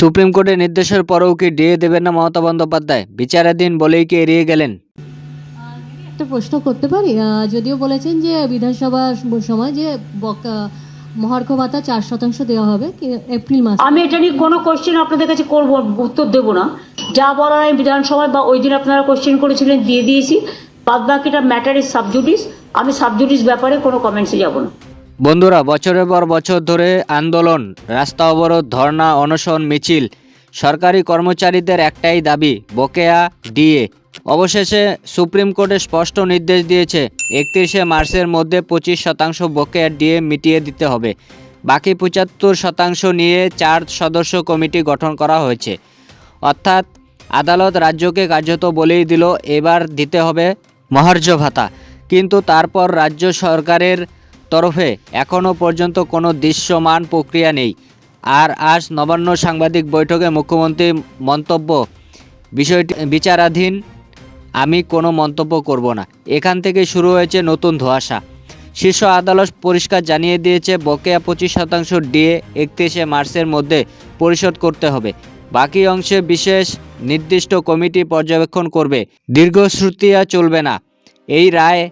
Supreme কোর্টের নির্দেশের পরেও কি ডিএ দেবেন না মমতা বন্দ্যোপাধ্যায়? বিচারাধীন বলেই কি এড়িয়ে গেলেন? একটা প্রশ্ন করতে পারি? যদিও বলেছেন যে বিধানসভা সময় যে মহার্ঘ ভাতা 4% দেওয়া হবে এপ্রিল মাসে। আমি এটা নিয়ে কোনো কোশ্চেন আপনাদের কাছে করবো, উত্তর দেবো না। যা বলার আমি বিধানসভায় বা ওই দিন আপনারা কোশ্চেন করেছিলেন দিয়ে দিয়েছি। বাদ বাকিটা ম্যাটার ইজ সাবজুডিস। আমি সাবজুডিস ব্যাপারে কোনো কমেন্টসে যাব না। বন্ধুরা, বছরের পর বছর ধরে আন্দোলন, রাস্তা অবরোধ, ধর্ণা, অনশন, মিছিল, সরকারি কর্মচারীদের একটাই দাবি বকেয়া ডিএ। অবশেষে সুপ্রিম কোর্টে স্পষ্ট নির্দেশ দিয়েছে 31শে মার্চের মধ্যে 25% বকেয়া ডিএ মিটিয়ে দিতে হবে। বাকি 75% নিয়ে 4 সদস্য কমিটি গঠন করা হয়েছে। অর্থাৎ আদালত রাজ্যকে কার্যত বলেই দিল এবার দিতে হবে মহার্ঘ ভাতা। কিন্তু তারপর রাজ্য সরকারের তরফে এখনও পর্যন্ত কোনো দৃশ্যমান প্রক্রিয়া নেই। আর আজ নবান্ন সাংবাদিক বৈঠকে মুখ্যমন্ত্রীর মন্তব্য, বিষয়টি বিচারাধীন, আমি কোনো মন্তব্য করব না। এখান থেকে শুরু হয়েছে নতুন ধোঁয়াশা। শীর্ষ আদালত পরিষ্কার জানিয়ে দিয়েছে বকেয়া 25% ডিএ 31শে মার্চের মধ্যে পরিশোধ করতে হবে। বাকি অংশে বিশেষ নির্দিষ্ট কমিটি পর্যবেক্ষণ করবে। দীর্ঘশ্রুতিয়া চলবে না। এই রায়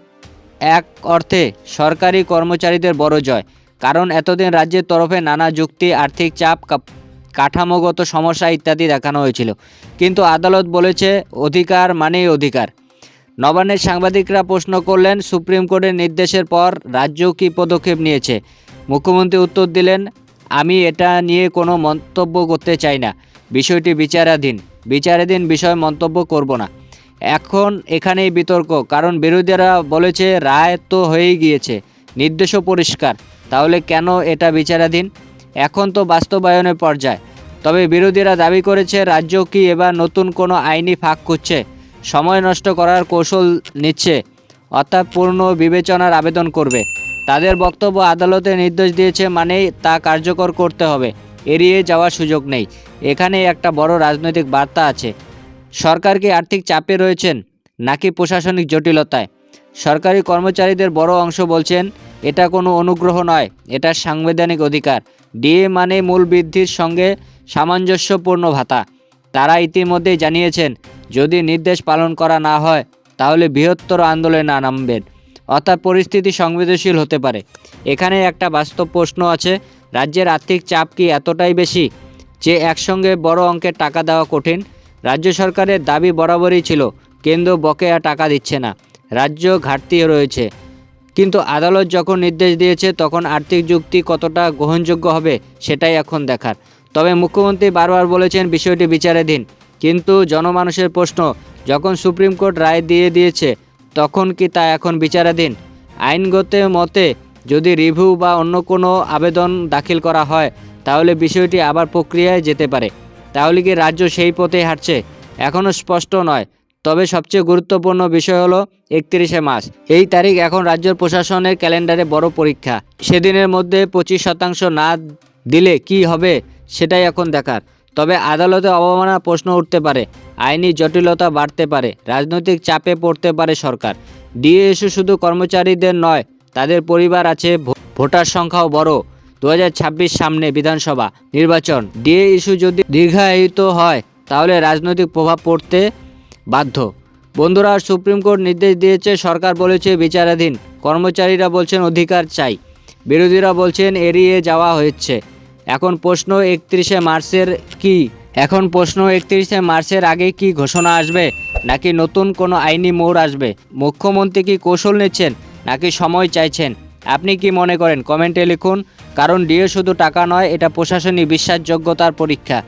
এক অর্থে সরকারি কর্মচারীদের বড় জয়। কারণ এতদিন রাজ্যের তরফে নানা যুক্তি, আর্থিক চাপ, কাঠামোগত সমস্যা ইত্যাদি দেখানো হয়েছিল, কিন্তু আদালত বলেছে অধিকার মানেই অধিকার। নবান্নের সাংবাদিকরা প্রশ্ন করলেন, সুপ্রিম কোর্টের নির্দেশের পর রাজ্য কী পদক্ষেপ নিয়েছে? মুখ্যমন্ত্রী উত্তর দিলেন, আমি এটা নিয়ে কোনো মন্তব্য করতে চাই না। বিষয়টি বিচারাধীন বিষয় মন্তব্য করব না। এখন এখানেই বিতর্ক, কারণ বিরোধীরা বলেছে রায় তো হয়েই গিয়েছে, নির্দেশও পরিষ্কার, তাহলে কেন এটা বিচারাধীন? এখন তো বাস্তবায়নের পর্যায়ে। তবে বিরোধীরা দাবি করেছে রাজ্য কি এবার নতুন কোনো আইনি ফাঁক খুঁজছে, সময় নষ্ট করার কৌশল নিচ্ছে, অর্থাৎ পূর্ণ বিবেচনার আবেদন করবে। তাদের বক্তব্য, আদালতে নির্দেশ দিয়েছে মানেই তা কার্যকর করতে হবে, এড়িয়ে যাওয়ার সুযোগ নেই। এখানে একটা বড় রাজনৈতিক বার্তা আছে। সরকার কি আর্থিক চাপে রয়েছেন নাকি প্রশাসনিক জটিলতায়? সরকারি কর্মচারীদের বড় অংশ বলছেন এটা কোনো অনুগ্রহ নয়, এটা সাংবিধানিক অধিকার। ডিএ মানে মূল বৃদ্ধির সঙ্গে সামঞ্জস্যপূর্ণ ভাতা। তারা ইতিমধ্যেই জানিয়েছেন যদি নির্দেশ পালন করা না হয় তাহলে বৃহত্তর আন্দোলনে নামবেন, অর্থাৎ পরিস্থিতি সংবেদনশীল হতে পারে। এখানে একটা বাস্তব প্রশ্ন আছে, রাজ্যের আর্থিক চাপ কি এতটাই বেশি যে একসঙ্গে বড় অঙ্কের টাকা দেওয়া কঠিন? রাজ্য সরকারের দাবি বরাবরই ছিল কেন্দ্র বকেয়া টাকা দিচ্ছে না, রাজ্য ঘাটতি রয়েছে। কিন্তু আদালত যখন নির্দেশ দিয়েছে তখন আর্থিক যুক্তি কতটা গ্রহণযোগ্য হবে সেটাই এখন দেখার। তবে মুখ্যমন্ত্রী বারবার বলেছেন বিষয়টি বিচারাধীন। কিন্তু জনমানুষের প্রশ্ন, যখন সুপ্রিম কোর্ট রায় দিয়ে দিয়েছে তখন কি তা এখন বিচারাধীন? আইনগত মতে যদি রিভিউ বা অন্য কোনো আবেদন দাখিল করা হয় তাহলে বিষয়টি আবার প্রক্রিয়ায় যেতে পারে। তাহলে কি রাজ্য সেই পথেই হাঁটছে? এখনও স্পষ্ট নয়। তবে সবচেয়ে গুরুত্বপূর্ণ বিষয় হলো 31শে মার্চ। এই তারিখ এখন রাজ্য প্রশাসনের ক্যালেন্ডারে বড় পরীক্ষা। সেদিনের মধ্যে 25% না দিলে কি হবে সেটাই এখন দেখার। তবে আদালতে অবমাননার প্রশ্ন উঠতে পারে, আইনি জটিলতা বাড়তে পারে, রাজনৈতিক চাপে পড়তে পারে সরকার। ডিএ ইস্যু শুধু কর্মচারীদের নয়, তাদের পরিবার আছে, ভোটার সংখ্যাও বড়। 2026 সামনে বিধানসভা নির্বাচন। ডিএ ইস্যু যদি দীর্ঘায়িত হয় তাহলে রাজনৈতিক প্রভাব পড়তে বাধ্য। বন্ধুরা, সুপ্রিম কোর্ট নির্দেশ দিয়েছে, সরকার বলেছে বিচারাধীন, কর্মচারীরা বলছেন অধিকার চাই, বিরোধীরা বলছেন এড়িয়ে যাওয়া হচ্ছে। এখন প্রশ্ন 31শে মার্চের আগে কি ঘোষণা আসবে নাকি নতুন কোনো আইনি মোড় আসবে? মুখ্যমন্ত্রী কি কৌশল নিচ্ছেন নাকি সময় চাইছেন? আপনি কি মনে করেন কমেন্টে লিখুন। কারণ ডিএ শুধু টাকা নয়, এটা প্রশাসনিক বিশ্বাসযোগ্যতার পরীক্ষা।